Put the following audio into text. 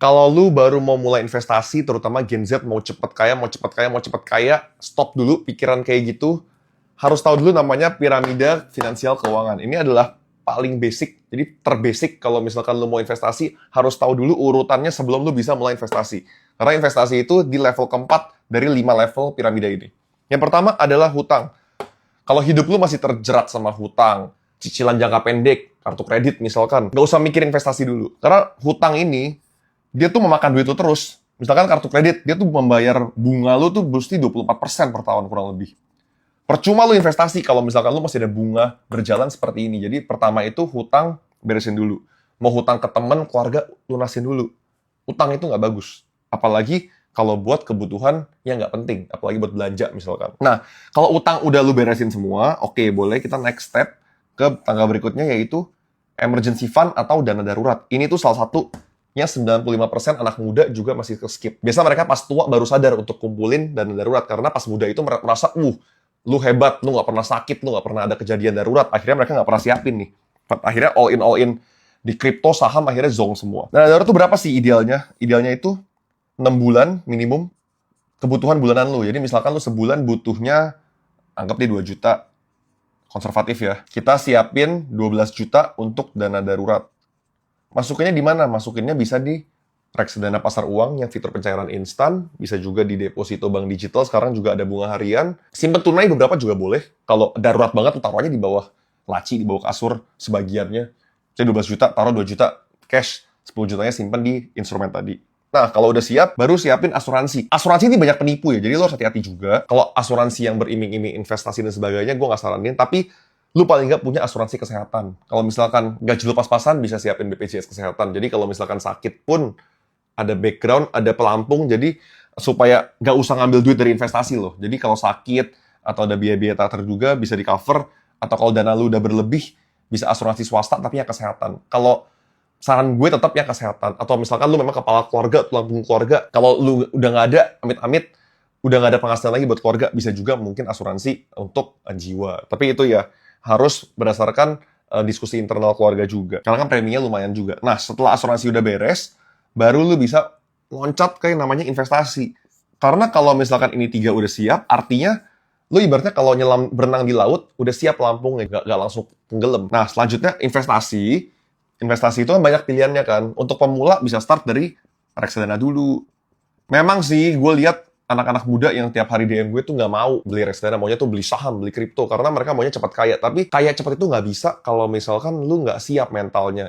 Kalau lu baru mau mulai investasi, terutama Gen Z mau cepet kaya, mau cepet kaya, mau cepet kaya, stop dulu pikiran kayak gitu. Harus tahu dulu namanya piramida finansial keuangan. Ini adalah paling basic, jadi terbasic kalau misalkan lu mau investasi, harus tahu dulu urutannya sebelum lu bisa mulai investasi. Karena investasi itu di level keempat dari 5 level piramida ini. Yang pertama adalah hutang. Kalau hidup lu masih terjerat sama hutang, cicilan jangka pendek, kartu kredit misalkan, nggak usah mikir investasi dulu. Karena hutang ini dia tuh memakan duit lu terus. Misalkan kartu kredit, dia tuh membayar bunga lu tuh mesti 24% per tahun kurang lebih. Percuma lu investasi kalau misalkan lu masih ada bunga berjalan seperti ini. Jadi pertama itu hutang beresin dulu. Mau hutang ke temen, keluarga, lunasin dulu. Utang itu nggak bagus. Apalagi kalau buat kebutuhan yang nggak penting. Apalagi buat belanja misalkan. Nah, kalau utang udah lu beresin semua, oke, boleh kita next step ke tangga berikutnya yaitu emergency fund atau dana darurat. Ini tuh salah satu yang 95% anak muda juga masih ke-skip. Biasa mereka pas tua baru sadar untuk kumpulin dana darurat. Karena pas muda itu merasa, lu hebat, lu nggak pernah sakit, lu nggak pernah ada kejadian darurat. Akhirnya mereka nggak pernah siapin nih. Akhirnya all in. Di kripto, saham, akhirnya zonk semua. Dana darurat itu berapa sih idealnya? Idealnya itu 6 bulan minimum kebutuhan bulanan lu. Jadi misalkan lu sebulan butuhnya, anggap dia 2 juta. Konservatif ya. Kita siapin 12 juta untuk dana darurat. Masukinnya di mana? Masukinnya bisa di reksadana pasar uang yang fitur pencairan instan, bisa juga di deposito bank digital, sekarang juga ada bunga harian. Simpen tunai beberapa juga boleh. Kalau darurat banget, taruh aja di bawah laci, di bawah kasur sebagiannya. Jadi 12 juta, taruh 2 juta cash, 10 jutanya simpen di instrumen tadi. Nah, kalau udah siap, baru siapin asuransi. Asuransi ini banyak penipu ya, jadi lo harus hati-hati juga. Kalau asuransi yang beriming-iming investasi dan sebagainya, gue nggak saranin, tapi lu paling nggak punya asuransi kesehatan. Kalau misalkan gaji lu pas-pasan, bisa siapin BPJS Kesehatan. Jadi kalau misalkan sakit pun, ada background, ada pelampung, jadi supaya nggak usah ngambil duit dari investasi loh. Jadi kalau sakit, atau ada biaya-biaya tak terduga, bisa di-cover, atau kalau dana lu udah berlebih, bisa asuransi swasta, tapi yang kesehatan. Kalau saran gue tetap yang kesehatan. Atau misalkan lu memang kepala keluarga, tulang punggung keluarga, kalau lu udah nggak ada, amit-amit, udah nggak ada penghasilan lagi buat keluarga, bisa juga mungkin asuransi untuk jiwa. Tapi itu ya, harus berdasarkan diskusi internal keluarga juga. Karena kan preminya lumayan juga. Nah, setelah asuransi udah beres, baru lu bisa loncat ke yang namanya investasi. Karena kalau misalkan ini 3 udah siap, artinya lu ibaratnya kalau nyelam berenang di laut, udah siap pelampungnya, nggak langsung tenggelam. Nah, selanjutnya investasi. Investasi itu kan banyak pilihannya kan. Untuk pemula bisa start dari reksadana dulu. Memang sih, gue lihat anak-anak muda yang tiap hari DM gue tuh nggak mau beli reksadana, maunya tuh beli saham, beli kripto, karena mereka maunya cepat kaya. Tapi kaya cepat itu nggak bisa kalau misalkan lu nggak siap mentalnya.